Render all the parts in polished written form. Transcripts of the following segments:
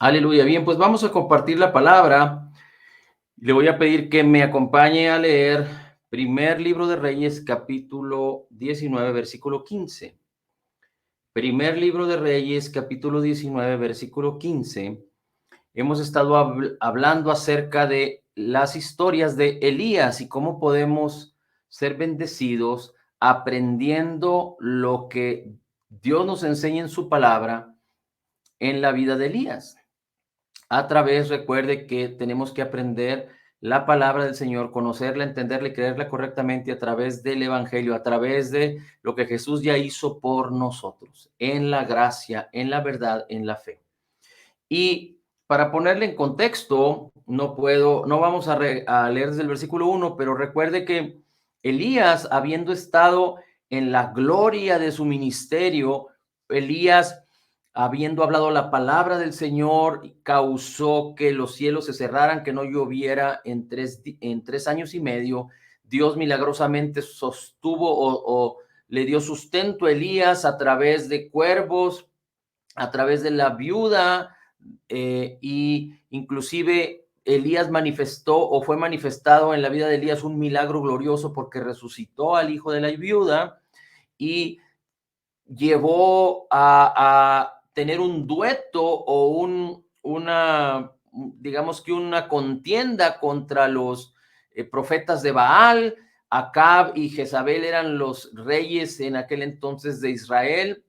Aleluya. Bien, pues vamos a compartir la palabra. Le voy a pedir que me acompañe a leer primer libro de Reyes, capítulo 19, versículo 15. Primer libro de Reyes, capítulo 19, versículo 15. Hemos estado hablando acerca de las historias de Elías y cómo podemos ser bendecidos aprendiendo lo que Dios nos enseña en su palabra en la vida de Elías. Recuerde que tenemos que aprender la palabra del Señor, conocerla, entenderla y creerla correctamente a través del Evangelio, a través de lo que Jesús ya hizo por nosotros, en la gracia, en la verdad, en la fe. Y para ponerle en contexto, no vamos a leer desde el versículo 1, pero recuerde que Elías, habiendo estado en la gloria de su ministerio, Elías, habiendo hablado la palabra del Señor, causó que los cielos se cerraran, que no lloviera en 3 años y medio. Dios milagrosamente sostuvo o le dio sustento a Elías a través de cuervos, a través de la viuda, y inclusive Elías manifestó o fue manifestado en la vida de Elías un milagro glorioso porque resucitó al hijo de la viuda y llevó a tener un dueto o digamos que una contienda contra los profetas de Baal. Acab y Jezabel eran los reyes en aquel entonces de Israel,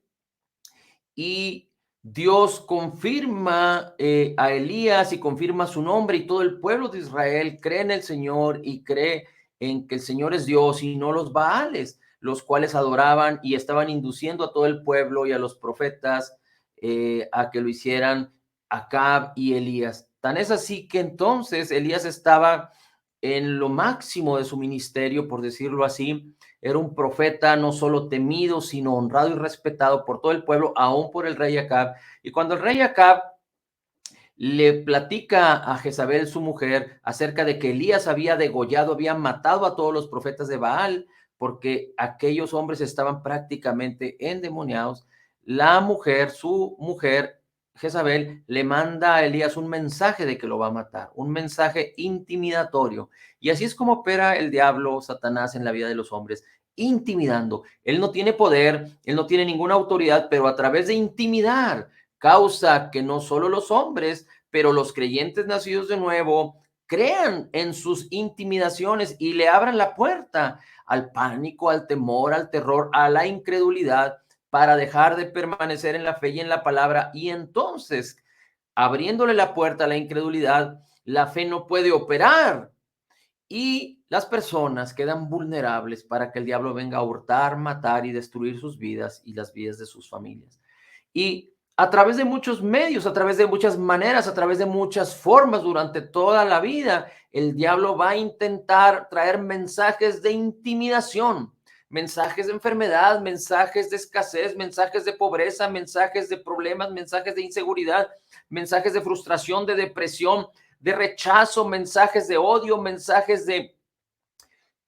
y Dios confirma a Elías y confirma su nombre, y todo el pueblo de Israel cree en el Señor y cree en que el Señor es Dios y no los Baales, los cuales adoraban y estaban induciendo a todo el pueblo y a los profetas a que lo hicieran Acab y Elías. Tan es así que entonces Elías estaba en lo máximo de su ministerio, por decirlo así. Era un profeta no solo temido, sino honrado y respetado por todo el pueblo, aún por el rey Acab. Y cuando el rey Acab le platica a Jezabel, su mujer, acerca de que Elías había degollado, había matado a todos los profetas de Baal, porque aquellos hombres estaban prácticamente endemoniados, su mujer, Jezabel, le manda a Elías un mensaje de que lo va a matar, un mensaje intimidatorio. Y así es como opera el diablo, Satanás, en la vida de los hombres, intimidando. Él no tiene poder, él no tiene ninguna autoridad, pero a través de intimidar causa que no solo los hombres, pero los creyentes nacidos de nuevo crean en sus intimidaciones y le abran la puerta al pánico, al temor, al terror, a la incredulidad, para dejar de permanecer en la fe y en la palabra. Y entonces, abriéndole la puerta a la incredulidad, la fe no puede operar y las personas quedan vulnerables para que el diablo venga a hurtar, matar y destruir sus vidas y las vidas de sus familias. Y a través de muchos medios, a través de muchas maneras, a través de muchas formas durante toda la vida, el diablo va a intentar traer mensajes de intimidación, mensajes de enfermedad, mensajes de escasez, mensajes de pobreza, mensajes de problemas, mensajes de inseguridad, mensajes de frustración, de depresión, de rechazo, mensajes de odio, mensajes de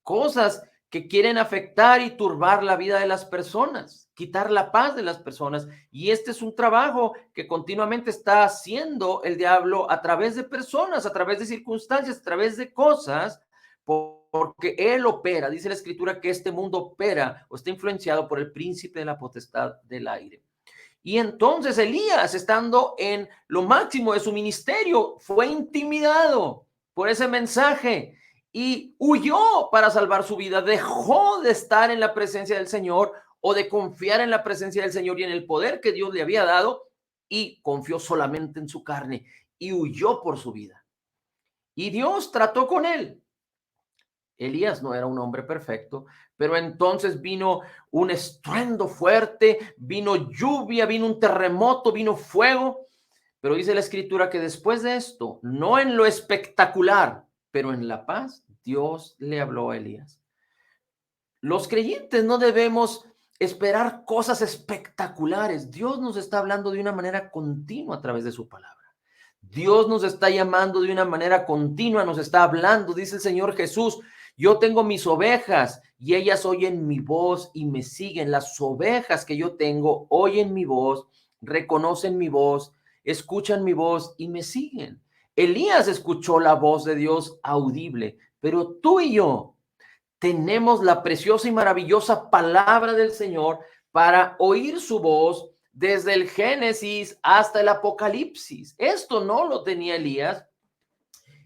cosas que quieren afectar y turbar la vida de las personas, quitar la paz de las personas. Y este es un trabajo que continuamente está haciendo el diablo a través de personas, a través de circunstancias, a través de cosas, porque él opera. Dice la escritura que este mundo opera o está influenciado por el príncipe de la potestad del aire. Y entonces Elías, estando en lo máximo de su ministerio, fue intimidado por ese mensaje y huyó para salvar su vida. Dejó de estar en la presencia del Señor o de confiar en la presencia del Señor y en el poder que Dios le había dado, y confió solamente en su carne y huyó por su vida. Y Dios trató con él. Elías no era un hombre perfecto, pero entonces vino un estruendo fuerte, vino lluvia, vino un terremoto, vino fuego. Pero dice la escritura que después de esto, no en lo espectacular, pero en la paz, Dios le habló a Elías. Los creyentes no debemos esperar cosas espectaculares. Dios nos está hablando de una manera continua a través de su palabra. Dios nos está llamando de una manera continua, nos está hablando. Dice el Señor Jesús: yo tengo mis ovejas y ellas oyen mi voz y me siguen. Las ovejas que yo tengo oyen mi voz, reconocen mi voz, escuchan mi voz y me siguen. Elías escuchó la voz de Dios audible, pero tú y yo tenemos la preciosa y maravillosa palabra del Señor para oír su voz desde el Génesis hasta el Apocalipsis. Esto no lo tenía Elías.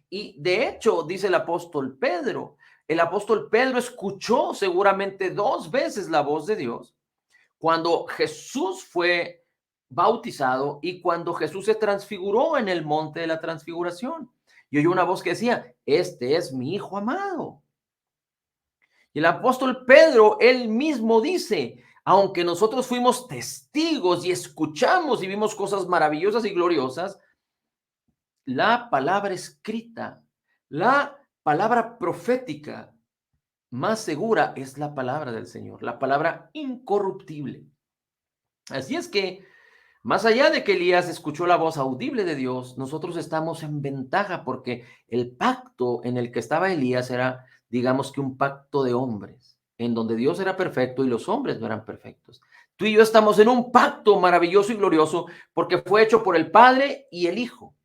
Y de hecho, dice el apóstol Pedro escuchó seguramente 2 veces la voz de Dios cuando Jesús fue bautizado y cuando Jesús se transfiguró en el monte de la transfiguración. Y oyó una voz que decía, este es mi hijo amado. Y el apóstol Pedro, él mismo dice, aunque nosotros fuimos testigos y escuchamos y vimos cosas maravillosas y gloriosas, la palabra escrita, la palabra profética más segura es la palabra del Señor, la palabra incorruptible. Así es que, más allá de que Elías escuchó la voz audible de Dios, nosotros estamos en ventaja porque el pacto en el que estaba Elías era, digamos que un pacto de hombres, en donde Dios era perfecto y los hombres no eran perfectos. Tú y yo estamos en un pacto maravilloso y glorioso porque fue hecho por el Padre y el Hijo.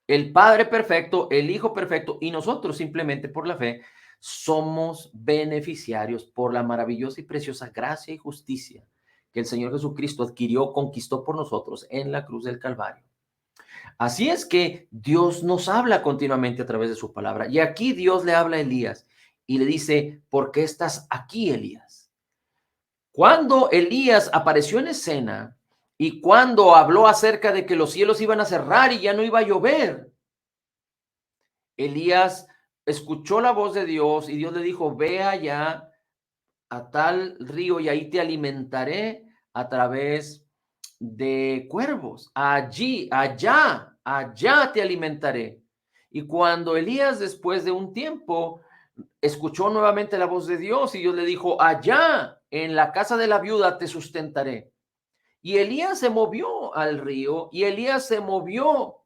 El Padre perfecto, el Hijo perfecto y nosotros simplemente por la fe somos beneficiarios por la maravillosa y preciosa gracia y justicia que el Señor Jesucristo adquirió, conquistó por nosotros en la cruz del Calvario. Así es que Dios nos habla continuamente a través de su palabra. Y aquí Dios le habla a Elías y le dice, ¿por qué estás aquí, Elías? Cuando Elías apareció en escena y cuando habló acerca de que los cielos iban a cerrar y ya no iba a llover, Elías escuchó la voz de Dios y Dios le dijo, ve allá a tal río y ahí te alimentaré a través de cuervos. Allá te alimentaré. Y cuando Elías, después de un tiempo, escuchó nuevamente la voz de Dios y Dios le dijo, allá en la casa de la viuda te sustentaré. Y Elías se movió al río y Elías se movió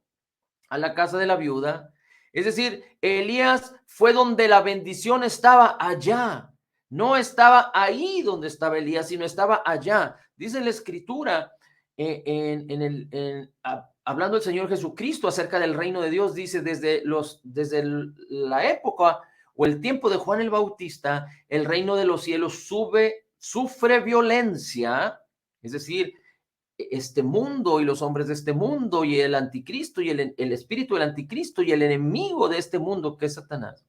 a la casa de la viuda. Es decir, Elías fue donde la bendición estaba allá. No estaba ahí donde estaba Elías, sino estaba allá. Dice la escritura, hablando el Señor Jesucristo acerca del reino de Dios, dice desde la época o el tiempo de Juan el Bautista, el reino de los cielos sufre violencia, es decir, este mundo y los hombres de este mundo y el anticristo y el espíritu del anticristo y el enemigo de este mundo que es Satanás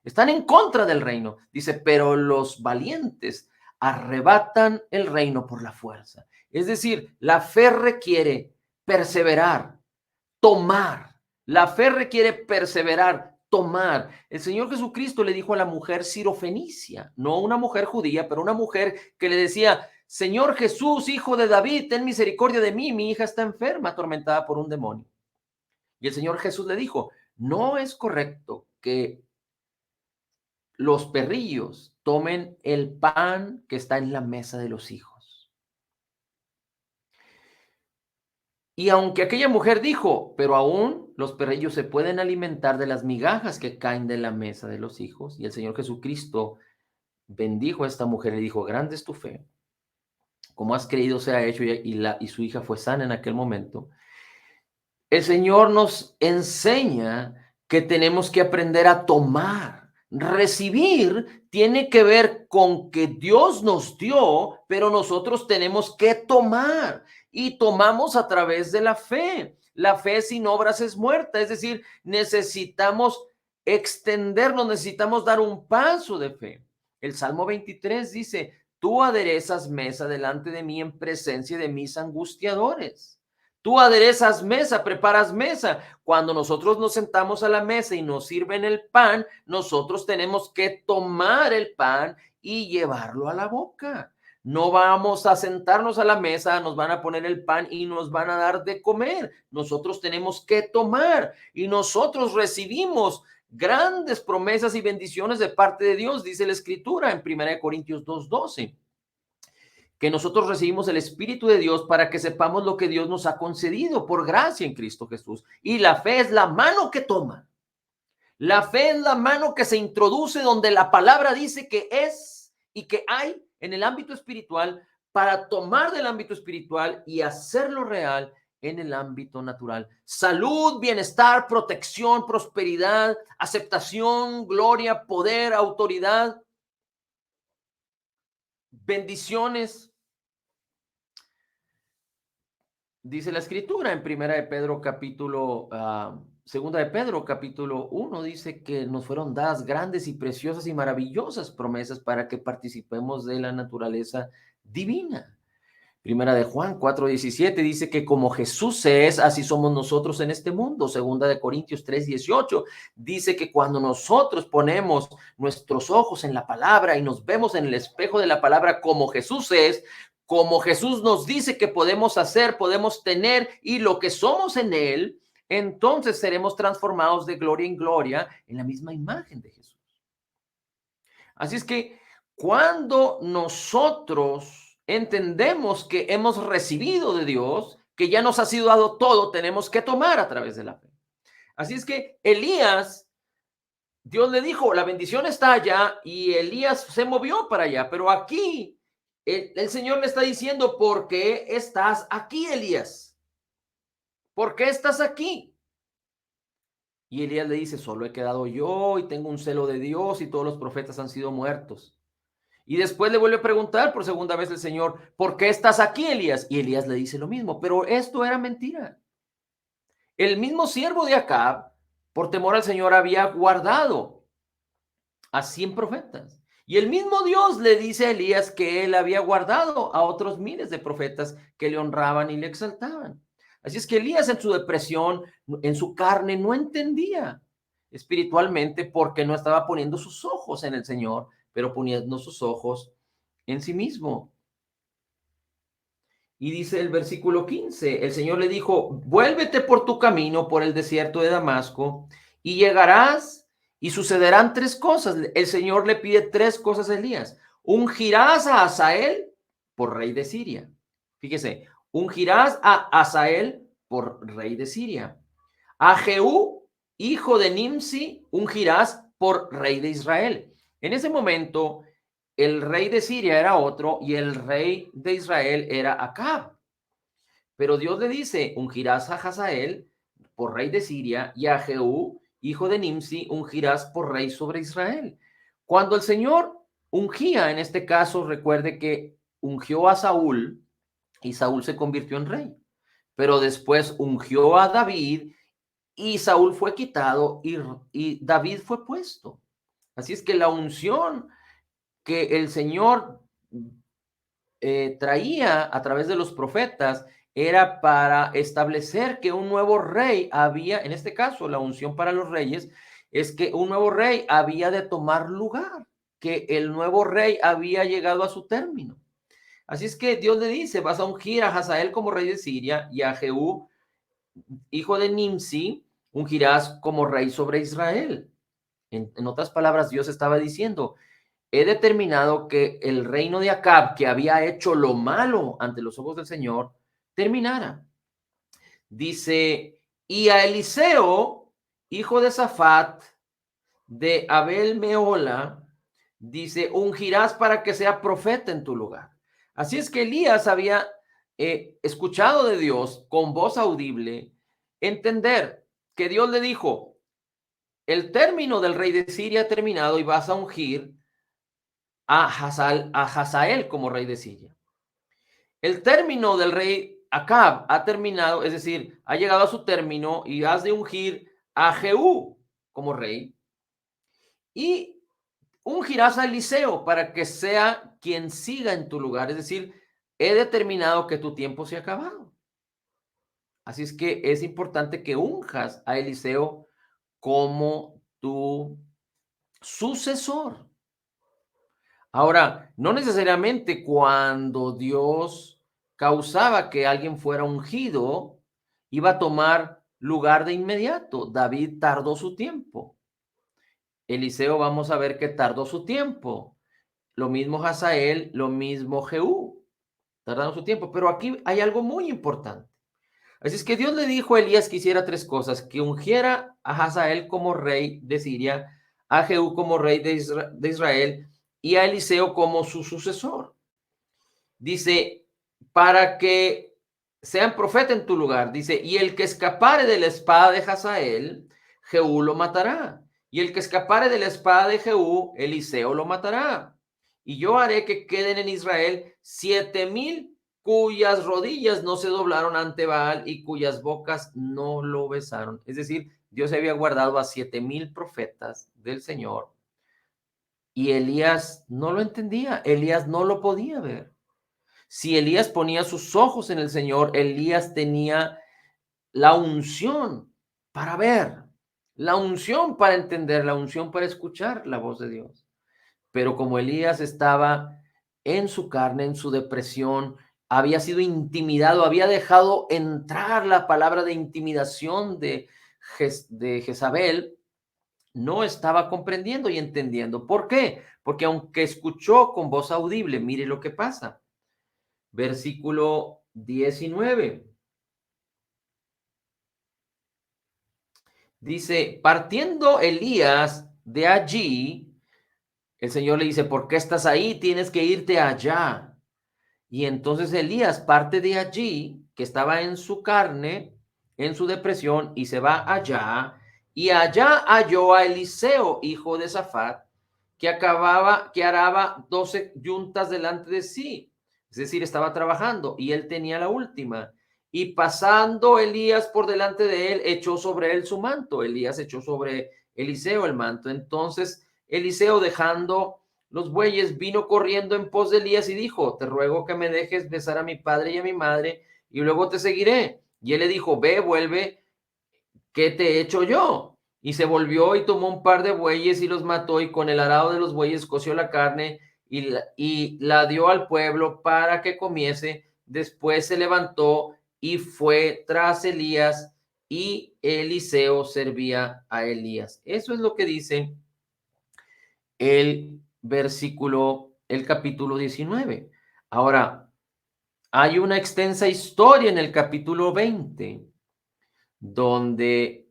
están en contra del reino. Dice, pero los valientes arrebatan el reino por la fuerza. Es decir, la fe requiere perseverar, tomar. La fe requiere perseverar, tomar. El Señor Jesucristo le dijo a la mujer sirofenicia, no una mujer judía, pero una mujer que le decía, Señor Jesús, hijo de David, ten misericordia de mí, mi hija está enferma, atormentada por un demonio. Y el Señor Jesús le dijo, no es correcto que los perrillos tomen el pan que está en la mesa de los hijos. Y aunque aquella mujer dijo, pero aún los perrillos se pueden alimentar de las migajas que caen de la mesa de los hijos. Y el Señor Jesucristo bendijo a esta mujer y dijo, grande es tu fe, como has creído sea hecho, y su hija fue sana en aquel momento. El Señor nos enseña que tenemos que aprender a tomar. Recibir tiene que ver con que Dios nos dio, pero nosotros tenemos que tomar y tomamos a través de la fe. La fe sin obras es muerta, es decir, necesitamos extendernos, necesitamos dar un paso de fe. El Salmo 23 dice, tú aderezas mesa delante de mí en presencia de mis angustiadores. Tú aderezas mesa, preparas mesa. Cuando nosotros nos sentamos a la mesa y nos sirven el pan, nosotros tenemos que tomar el pan y llevarlo a la boca. No vamos a sentarnos a la mesa, nos van a poner el pan y nos van a dar de comer. Nosotros tenemos que tomar y nosotros recibimos grandes promesas y bendiciones de parte de Dios, dice la Escritura en 1 Corintios 2:12. Que nosotros recibimos el Espíritu de Dios para que sepamos lo que Dios nos ha concedido por gracia en Cristo Jesús. Y la fe es la mano que toma. La fe es la mano que se introduce donde la palabra dice que es y que hay en el ámbito espiritual para tomar del ámbito espiritual y hacerlo real en el ámbito natural. Salud, bienestar, protección, prosperidad, aceptación, gloria, poder, autoridad, bendiciones. Dice la escritura en segunda de Pedro capítulo 1, dice que nos fueron dadas grandes y preciosas y maravillosas promesas para que participemos de la naturaleza divina. Primera de Juan 4:17 dice que como Jesús es, así somos nosotros en este mundo. Segunda de Corintios 3:18 dice que cuando nosotros ponemos nuestros ojos en la palabra y nos vemos en el espejo de la palabra como Jesús es, como Jesús nos dice que podemos hacer, podemos tener y lo que somos en él, entonces seremos transformados de gloria en gloria en la misma imagen de Jesús. Así es que cuando nosotros entendemos que hemos recibido de Dios, que ya nos ha sido dado todo, tenemos que tomar a través de la fe. Así es que Elías, Dios le dijo, la bendición está allá y Elías se movió para allá, pero aquí el Señor le está diciendo, ¿por qué estás aquí, Elías? ¿Por qué estás aquí? Y Elías le dice, solo he quedado yo y tengo un celo de Dios y todos los profetas han sido muertos. Y después le vuelve a preguntar por segunda vez el Señor, ¿por qué estás aquí, Elías? Y Elías le dice lo mismo, pero esto era mentira. El mismo siervo de Acab, por temor al Señor, había guardado a 100 profetas. Y el mismo Dios le dice a Elías que él había guardado a otros miles de profetas que le honraban y le exaltaban. Así es que Elías en su depresión, en su carne, no entendía espiritualmente porque no estaba poniendo sus ojos en el Señor, pero poniendo sus ojos en sí mismo. Y dice el versículo 15, el Señor le dijo, vuélvete por tu camino por el desierto de Damasco y llegarás y sucederán tres cosas. El Señor le pide tres cosas a Elías. Ungirás a Hazael por rey de Siria. Fíjese, ungirás a Hazael por rey de Siria. A Jehú, hijo de Nimsi, ungirás por rey de Israel. En ese momento, el rey de Siria era otro y el rey de Israel era Acab. Pero Dios le dice, ungirás a Hazael por rey de Siria y a Jehú, hijo de Nimsi, ungirás por rey sobre Israel. Cuando el Señor ungía, en este caso, recuerde que ungió a Saúl y Saúl se convirtió en rey. Pero después ungió a David y Saúl fue quitado y David fue puesto. Así es que la unción que el Señor traía a través de los profetas era para establecer que un nuevo rey había, en este caso la unción para los reyes, es que un nuevo rey había de tomar lugar, que el nuevo rey había llegado a su término. Así es que Dios le dice, vas a ungir a Hazael como rey de Siria y a Jehú, hijo de Nimsi, ungirás como rey sobre Israel. En otras palabras, Dios estaba diciendo, he determinado que el reino de Acab, que había hecho lo malo ante los ojos del Señor, terminara. Dice, y a Eliseo, hijo de Safat, de Abel Meola, dice, ungirás para que sea profeta en tu lugar. Así es que Elías había escuchado de Dios con voz audible, entender que Dios le dijo, el término del rey de Siria ha terminado y vas a ungir a Hazael como rey de Siria. El término del rey Acab ha terminado, es decir, ha llegado a su término y has de ungir a Jehú como rey y ungirás a Eliseo para que sea quien siga en tu lugar, es decir, he determinado que tu tiempo se ha acabado. Así es que es importante que unjas a Eliseo como tu sucesor. Ahora, no necesariamente cuando Dios causaba que alguien fuera ungido, iba a tomar lugar de inmediato. David tardó su tiempo. Eliseo vamos a ver que tardó su tiempo. Lo mismo Hazael, lo mismo Jehú. Tardaron su tiempo. Pero aquí hay algo muy importante. Así es que Dios le dijo a Elías que hiciera tres cosas: que ungiera a Hazael como rey de Siria, a Jehú como rey de Israel y a Eliseo como su sucesor. Dice, para que sean profeta en tu lugar. Dice, y el que escapare de la espada de Hazael, Jehú lo matará. Y el que escapare de la espada de Jehú, Eliseo lo matará. Y yo haré que queden en Israel 7,000 cuyas rodillas no se doblaron ante Baal y cuyas bocas no lo besaron. Es decir, Dios había guardado a 7,000 profetas del Señor. Y Elías no lo entendía, Elías no lo podía ver. Si Elías ponía sus ojos en el Señor, Elías tenía la unción para ver, la unción para entender, la unción para escuchar la voz de Dios. Pero como Elías estaba en su carne, en su depresión, había sido intimidado, había dejado entrar la palabra de intimidación de Jezabel, no estaba comprendiendo y entendiendo. ¿Por qué? Porque aunque escuchó con voz audible, mire lo que pasa. Versículo 19. Dice, partiendo Elías de allí, el Señor le dice, ¿por qué estás ahí? Tienes que irte allá. Y entonces Elías parte de allí, que estaba en su carne, en su depresión, y se va allá, y allá halló a Eliseo, hijo de Safat, que araba 12 yuntas delante de sí. Es decir, estaba trabajando y él tenía la última. Y pasando Elías por delante de él, echó sobre él su manto. Elías echó sobre Eliseo el manto. Entonces Eliseo, dejando los bueyes, vino corriendo en pos de Elías y dijo, te ruego que me dejes besar a mi padre y a mi madre, y luego te seguiré. Y él le dijo, ve, vuelve, ¿qué te he hecho yo? Y se volvió y tomó un par de bueyes y los mató, y con el arado de los bueyes coció la carne y la dio al pueblo para que comiese. Después se levantó y fue tras Elías, y Eliseo servía a Elías. Eso es lo que dice el capítulo 19. Ahora, hay una extensa historia en el capítulo 20, donde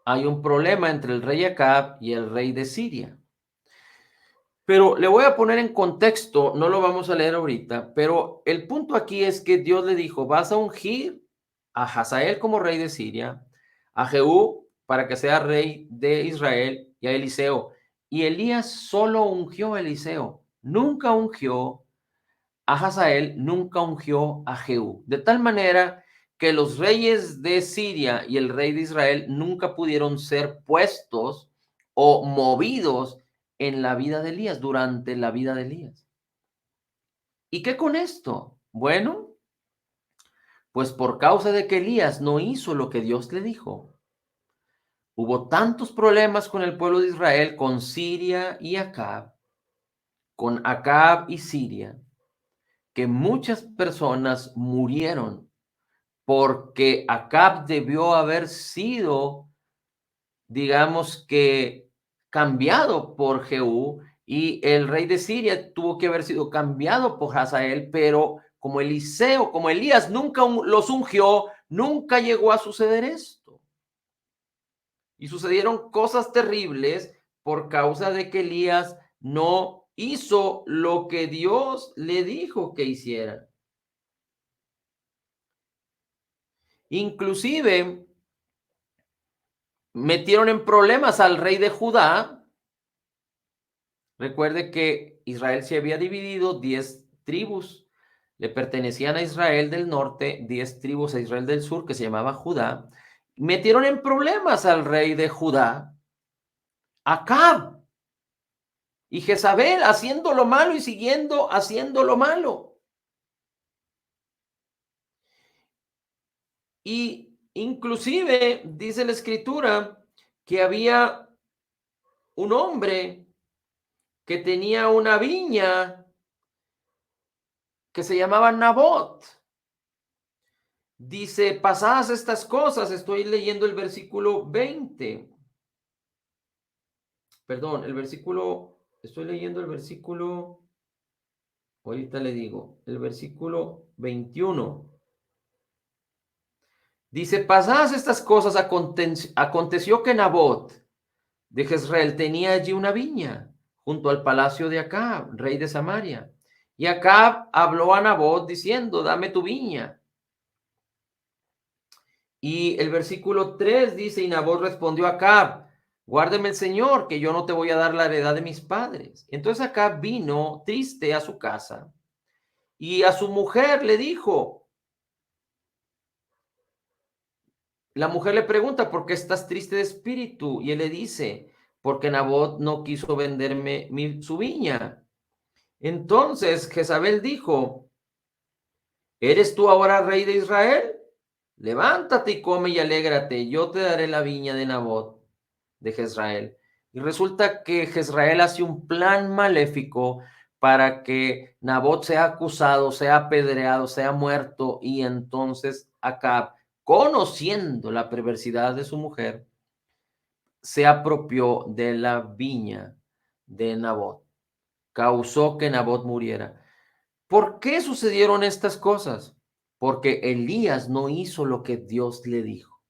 hay un problema entre el rey Acab y el rey de Siria. Pero le voy a poner en contexto, no lo vamos a leer ahorita, pero el punto aquí es que Dios le dijo, vas a ungir a Hazael como rey de Siria, a Jehú para que sea rey de Israel y a Eliseo. Y Elías solo ungió a Eliseo, nunca ungió a Hazael, nunca ungió a Jehú. De tal manera que los reyes de Siria y el rey de Israel nunca pudieron ser puestos o movidos en la vida de Elías, durante la vida de Elías. ¿Y qué con esto? Bueno, pues por causa de que Elías no hizo lo que Dios le dijo, hubo tantos problemas con el pueblo de Israel, con Siria y Acab, con Acab y Siria, que muchas personas murieron porque Acab debió haber sido, digamos que, cambiado por Jehú, y el rey de Siria tuvo que haber sido cambiado por Hazael, pero como Eliseo, como Elías nunca los ungió, nunca llegó a suceder esto. Y sucedieron cosas terribles por causa de que Elías no hizo lo que Dios le dijo que hiciera. Inclusive metieron en problemas al rey de Judá. Recuerde que Israel se había dividido, 10 tribus le pertenecían a Israel del norte, 10 tribus a Israel del sur, que se llamaba Judá. Metieron en problemas al rey de Judá, Acab, y Jezabel, haciendo lo malo y siguiendo haciendo lo malo. Y inclusive dice la escritura que había un hombre que tenía una viña que se llamaba Nabot. Dice, pasadas estas cosas, estoy leyendo el versículo 20. Perdón, estoy leyendo el versículo, ahorita le digo, el versículo 21. Dice, pasadas estas cosas, aconteció que Nabot de Jezreel tenía allí una viña junto al palacio de Acab, rey de Samaria. Y Acab habló a Nabot diciendo, dame tu viña. Y el versículo 3 dice, y Nabot respondió a Acab, guárdeme el Señor, que yo no te voy a dar la heredad de mis padres. Entonces Acab vino triste a su casa y a su mujer le dijo, la mujer le pregunta, ¿por qué estás triste de espíritu? Y él le dice, porque Nabot no quiso venderme su viña. Entonces Jezabel dijo, ¿eres tú ahora rey de Israel? Levántate y come y alégrate, yo te daré la viña de Nabot de Jezreel. Y resulta que Jezreel hace un plan maléfico para que Nabot sea acusado, sea apedreado, sea muerto, y entonces Acab, conociendo la perversidad de su mujer, se apropió de la viña de Nabot, causó que Nabot muriera. ¿Por qué sucedieron estas cosas? Porque Elías no hizo lo que Dios le dijo.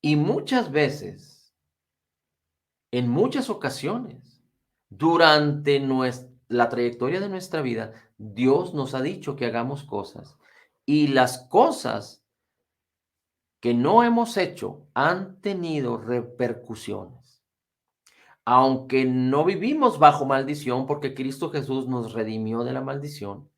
Y muchas veces, en muchas ocasiones, durante la trayectoria de nuestra vida, Dios nos ha dicho que hagamos cosas y las cosas que no hemos hecho han tenido repercusiones. Aunque no vivimos bajo maldición porque Cristo Jesús nos redimió de la maldición,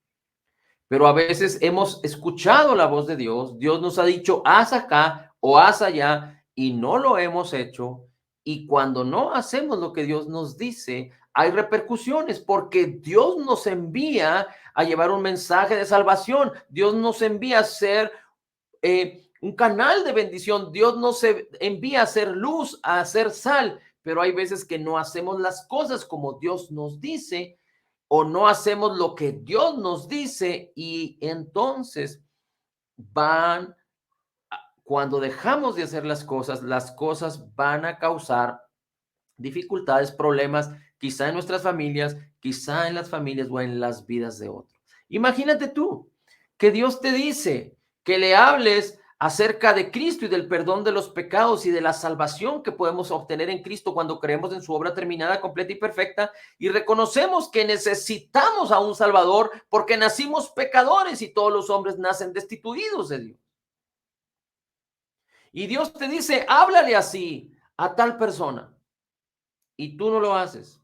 pero a veces hemos escuchado la voz de Dios, Dios nos ha dicho, haz acá o haz allá, y no lo hemos hecho. Y cuando no hacemos lo que Dios nos dice, hay repercusiones porque Dios nos envía a llevar un mensaje de salvación. Dios nos envía a ser un canal de bendición. Dios nos envía a hacer luz, a hacer sal, pero hay veces que no hacemos las cosas como Dios nos dice o no hacemos lo que Dios nos dice, y entonces van, cuando dejamos de hacer las cosas van a causar dificultades, problemas, quizá en nuestras familias, quizá en las familias o en las vidas de otros. Imagínate tú que Dios te dice que le hables acerca de Cristo y del perdón de los pecados y de la salvación que podemos obtener en Cristo cuando creemos en su obra terminada, completa y perfecta, y reconocemos que necesitamos a un Salvador porque nacimos pecadores y todos los hombres nacen destituidos de Dios. Y Dios te dice, háblale así a tal persona, y tú no lo haces.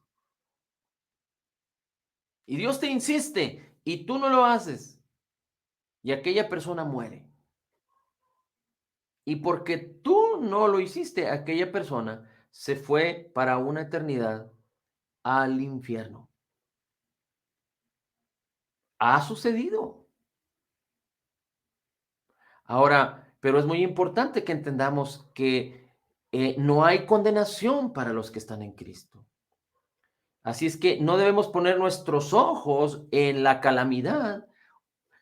Y Dios te insiste y tú no lo haces. Y aquella persona muere. Y porque tú no lo hiciste, aquella persona se fue para una eternidad al infierno. Ha sucedido. Ahora, pero es muy importante que entendamos que no hay condenación para los que están en Cristo. Así es que no debemos poner nuestros ojos en la calamidad,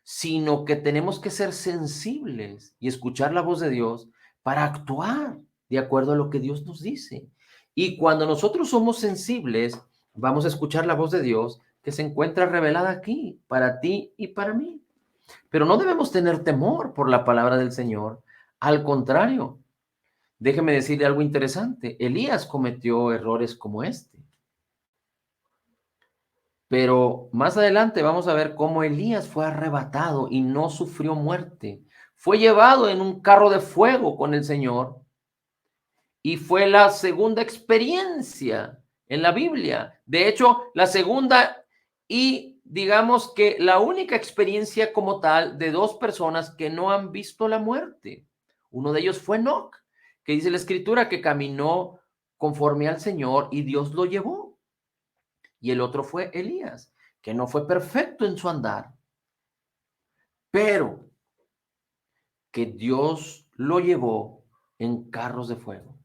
sino que tenemos que ser sensibles y escuchar la voz de Dios para actuar de acuerdo a lo que Dios nos dice. Y cuando nosotros somos sensibles, vamos a escuchar la voz de Dios que se encuentra revelada aquí para ti y para mí. Pero no debemos tener temor por la palabra del Señor. Al contrario, déjeme decirle algo interesante. Elías cometió errores como este. Pero más adelante vamos a ver cómo Elías fue arrebatado y no sufrió muerte. Fue llevado en un carro de fuego con el Señor y fue la segunda experiencia en la Biblia. De hecho, la segunda y digamos que la única experiencia como tal de dos personas que no han visto la muerte. Uno de ellos fue Enoc, que dice la Escritura que caminó conforme al Señor y Dios lo llevó. Y el otro fue Elías, que no fue perfecto en su andar, pero que Dios lo llevó en carros de fuego.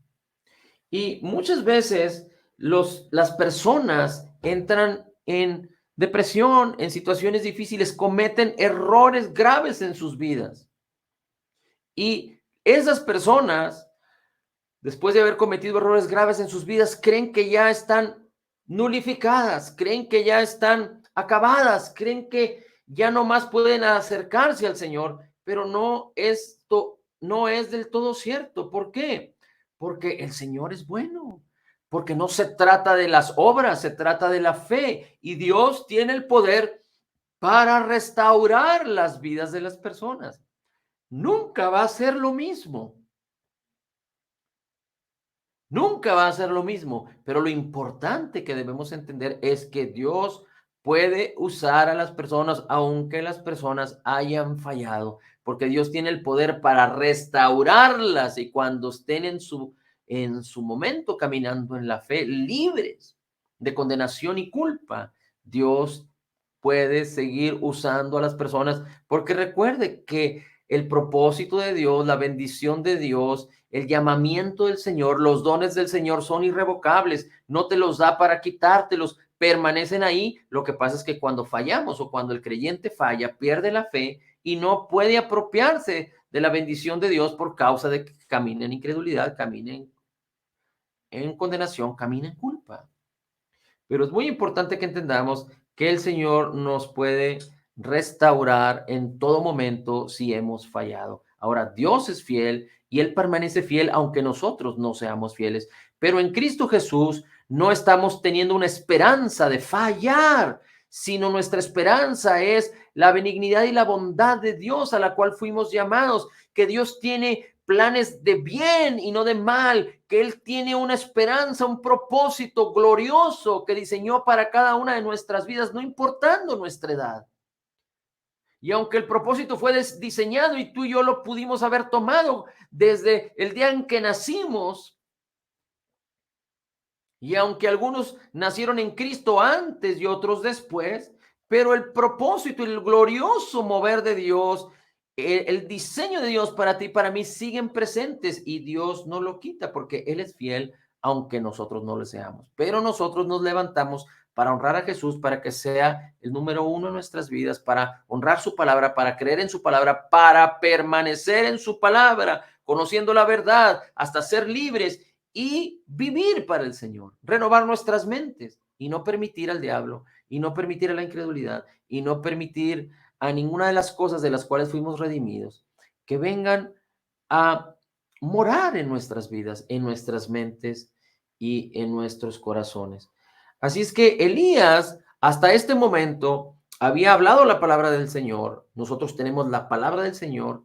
Y muchas veces las personas entran en depresión, en situaciones difíciles, cometen errores graves en sus vidas. Y esas personas, después de haber cometido errores graves en sus vidas, creen que ya están nulificadas, creen que ya están acabadas, creen que ya no más pueden acercarse al Señor, pero esto no es del todo cierto. ¿Por qué? Porque el Señor es bueno, porque no se trata de las obras, se trata de la fe, y Dios tiene el poder para restaurar las vidas de las personas. nunca va a ser lo mismo. Nunca va a ser lo mismo, pero lo importante que debemos entender es que Dios puede usar a las personas, aunque las personas hayan fallado, porque Dios tiene el poder para restaurarlas y cuando estén en su momento caminando en la fe, libres de condenación y culpa, Dios puede seguir usando a las personas, porque recuerde que el propósito de Dios, la bendición de Dios, el llamamiento del Señor, los dones del Señor son irrevocables, no te los da para quitártelos, permanecen ahí. Lo que pasa es que cuando fallamos o cuando el creyente falla, pierde la fe y no puede apropiarse de la bendición de Dios por causa de que camina en incredulidad, camina en condenación, camina en culpa. Pero es muy importante que entendamos que el Señor nos puede restaurar en todo momento si hemos fallado. Ahora, Dios es fiel y Él permanece fiel aunque nosotros no seamos fieles. Pero en Cristo Jesús no estamos teniendo una esperanza de fallar, sino nuestra esperanza es la benignidad y la bondad de Dios a la cual fuimos llamados, que Dios tiene planes de bien y no de mal, que Él tiene una esperanza, un propósito glorioso que diseñó para cada una de nuestras vidas, no importando nuestra edad. Y aunque el propósito fue diseñado y tú y yo lo pudimos haber tomado desde el día en que nacimos, y aunque algunos nacieron en Cristo antes y otros después, pero el propósito y el glorioso mover de Dios, el diseño de Dios para ti y para mí siguen presentes y Dios no lo quita porque Él es fiel aunque nosotros no lo seamos. Pero nosotros nos levantamos para honrar a Jesús, para que sea el número uno en nuestras vidas, para honrar su palabra, para creer en su palabra, para permanecer en su palabra, conociendo la verdad, hasta ser libres y vivir para el Señor, renovar nuestras mentes y no permitir al diablo y no permitir a la incredulidad y no permitir a ninguna de las cosas de las cuales fuimos redimidos que vengan a morar en nuestras vidas, en nuestras mentes y en nuestros corazones. Así es que Elías hasta este momento había hablado la palabra del Señor. Nosotros tenemos la palabra del Señor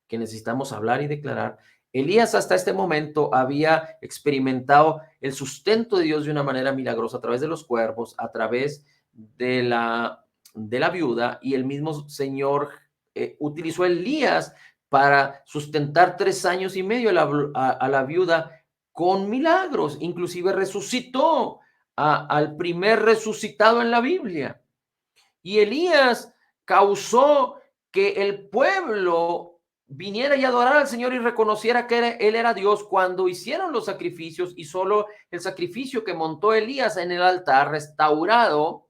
que necesitamos hablar y declarar. Elías hasta este momento había experimentado el sustento de Dios de una manera milagrosa a través de los cuervos, a través de la viuda, y el mismo Señor utilizó a Elías para sustentar 3 años y medio a la viuda con milagros, inclusive resucitó al primer resucitado en la Biblia. Y Elías causó que el pueblo viniera y adorara al Señor y reconociera que Él era Dios cuando hicieron los sacrificios, y solo el sacrificio que montó Elías en el altar restaurado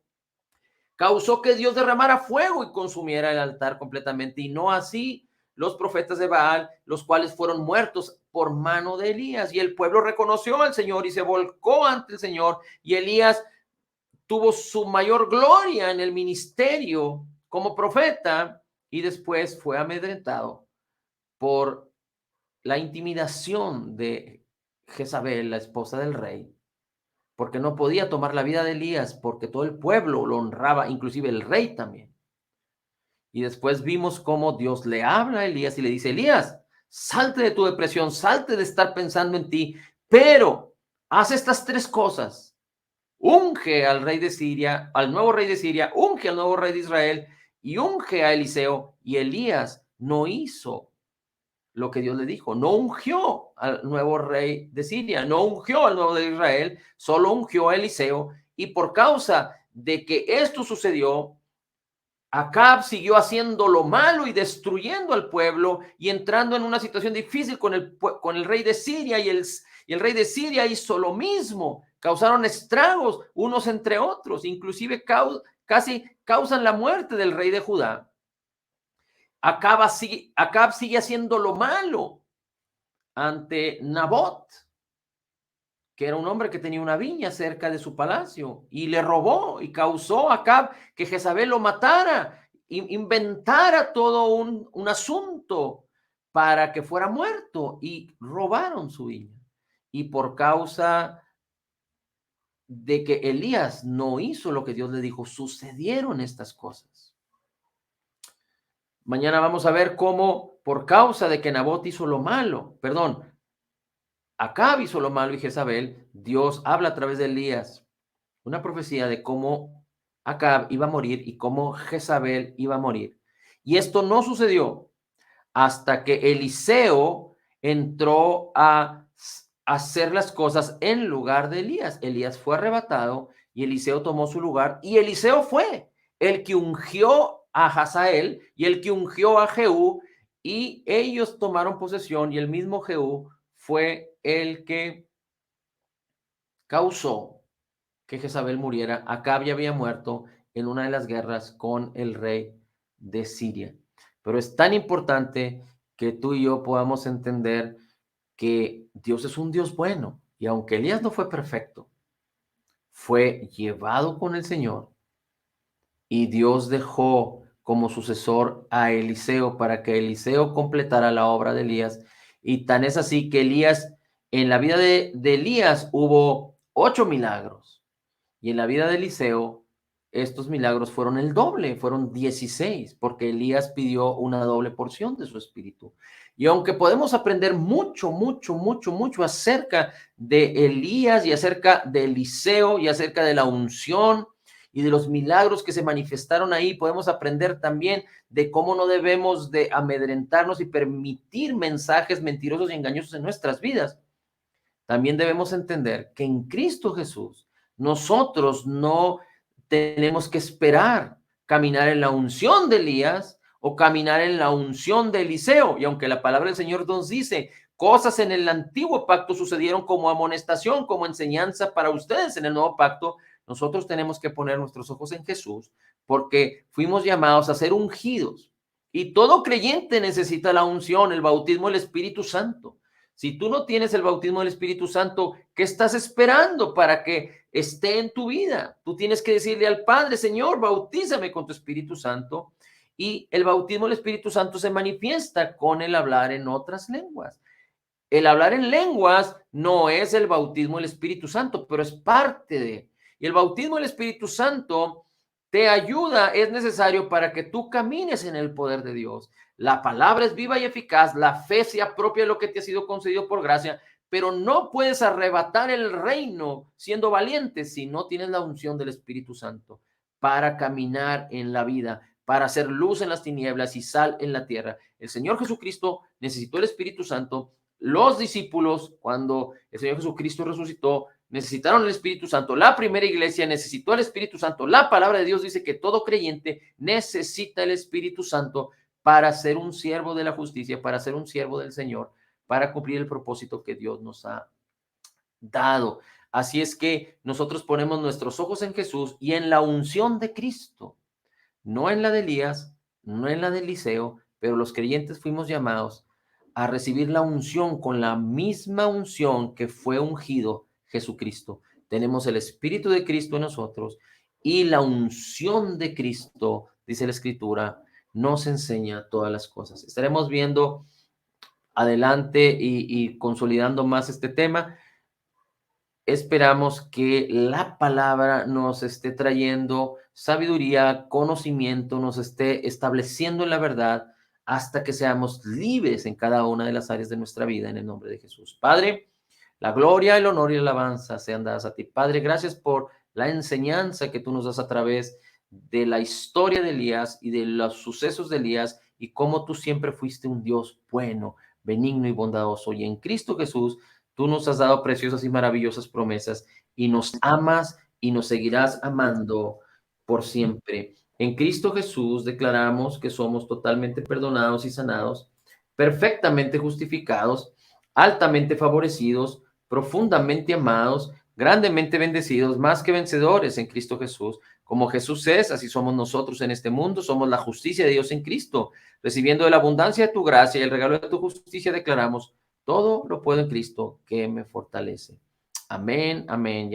causó que Dios derramara fuego y consumiera el altar completamente, y no así los profetas de Baal, los cuales fueron muertos por mano de Elías. Y el pueblo reconoció al Señor y se volcó ante el Señor, y Elías tuvo su mayor gloria en el ministerio como profeta y después fue amedrentado por la intimidación de Jezabel, la esposa del rey, porque no podía tomar la vida de Elías porque todo el pueblo lo honraba, inclusive el rey también. Y después vimos cómo Dios le habla a Elías y le dice: Elías, salte de tu depresión, salte de estar pensando en ti, pero haz estas 3 cosas. Unge al rey de Siria, al nuevo rey de Siria, unge al nuevo rey de Israel y unge a Eliseo. Y Elías no hizo lo que Dios le dijo, no ungió al nuevo rey de Siria, no ungió al nuevo de Israel, solo ungió a Eliseo. Y por causa de que esto sucedió, Acab siguió haciendo lo malo y destruyendo al pueblo y entrando en una situación difícil con el rey de Siria, y el rey de Siria hizo lo mismo. Causaron estragos unos entre otros, inclusive casi causan la muerte del rey de Judá. Acab sigue haciendo lo malo ante Nabot, que era un hombre que tenía una viña cerca de su palacio, y le robó y causó a Acab que Jezabel lo matara, inventara todo un asunto para que fuera muerto, y robaron su viña. Y por causa de que Elías no hizo lo que Dios le dijo, sucedieron estas cosas. Mañana vamos a ver cómo por causa de que Nabot hizo lo malo, perdón, Acab hizo lo malo y Jezabel, Dios habla a través de Elías una profecía de cómo Acab iba a morir y cómo Jezabel iba a morir. Y esto no sucedió hasta que Eliseo entró a hacer las cosas en lugar de Elías. Elías fue arrebatado y Eliseo tomó su lugar, y Eliseo fue el que ungió a Hazael y el que ungió a Jehú, y ellos tomaron posesión, y el mismo Jehú fue el que causó que Jezabel muriera. Acab ya había muerto en una de las guerras con el rey de Siria. Pero es tan importante que tú y yo podamos entender que Dios es un Dios bueno, y aunque Elías no fue perfecto, fue llevado con el Señor, y Dios dejó como sucesor a Eliseo para que Eliseo completara la obra de Elías. Y tan es así que Elías, en la vida de Elías hubo 8 milagros, y en la vida de Eliseo estos milagros fueron el doble, fueron 16, porque Elías pidió una doble porción de su espíritu. Y aunque podemos aprender mucho, mucho, mucho, mucho acerca de Elías y acerca de Eliseo y acerca de la unción y de los milagros que se manifestaron ahí, podemos aprender también de cómo no debemos de amedrentarnos y permitir mensajes mentirosos y engañosos en nuestras vidas. También debemos entender que en Cristo Jesús nosotros no tenemos que esperar caminar en la unción de Elías o caminar en la unción de Eliseo. Y aunque la palabra del Señor nos dice cosas en el antiguo pacto sucedieron como amonestación, como enseñanza para ustedes en el nuevo pacto, nosotros tenemos que poner nuestros ojos en Jesús, porque fuimos llamados a ser ungidos. Y todo creyente necesita la unción, el bautismo del Espíritu Santo. Si tú no tienes el bautismo del Espíritu Santo, ¿qué estás esperando para que esté en tu vida? Tú tienes que decirle al Padre: Señor, bautízame con tu Espíritu Santo. Y el bautismo del Espíritu Santo se manifiesta con el hablar en otras lenguas. El hablar en lenguas no es el bautismo del Espíritu Santo, pero es parte de. Y el bautismo del Espíritu Santo te ayuda, es necesario para que tú camines en el poder de Dios. La palabra es viva y eficaz, la fe se apropia de lo que te ha sido concedido por gracia, pero no puedes arrebatar el reino siendo valiente si no tienes la unción del Espíritu Santo para caminar en la vida, para hacer luz en las tinieblas y sal en la tierra. El Señor Jesucristo necesitó el Espíritu Santo. Los discípulos, cuando el Señor Jesucristo resucitó, necesitaron el Espíritu Santo. La primera iglesia necesitó el Espíritu Santo. La palabra de Dios dice que todo creyente necesita el Espíritu Santo para ser un siervo de la justicia, para ser un siervo del Señor, para cumplir el propósito que Dios nos ha dado. Así es que nosotros ponemos nuestros ojos en Jesús y en la unción de Cristo, no en la de Elías, no en la de Eliseo, pero los creyentes fuimos llamados a recibir la unción con la misma unción que fue ungido Jesucristo. Tenemos el Espíritu de Cristo en nosotros, y la unción de Cristo, dice la Escritura, nos enseña todas las cosas. Estaremos viendo adelante y consolidando más este tema. Esperamos que la palabra nos esté trayendo sabiduría, conocimiento, nos esté estableciendo en la verdad hasta que seamos libres en cada una de las áreas de nuestra vida, en el nombre de Jesús. Padre, la gloria, el honor y la alabanza sean dadas a ti. Padre, gracias por la enseñanza que tú nos das a través de la historia de Elías y de los sucesos de Elías, y cómo tú siempre fuiste un Dios bueno, benigno y bondadoso. Y en Cristo Jesús tú nos has dado preciosas y maravillosas promesas, y nos amas y nos seguirás amando por siempre. En Cristo Jesús declaramos que somos totalmente perdonados y sanados, perfectamente justificados, altamente favorecidos, profundamente amados, grandemente bendecidos, más que vencedores en Cristo Jesús. Como Jesús es, así somos nosotros en este mundo. Somos la justicia de Dios en Cristo. Recibiendo de la abundancia de tu gracia y el regalo de tu justicia, declaramos: todo lo puedo en Cristo que me fortalece. Amén, amén y amén.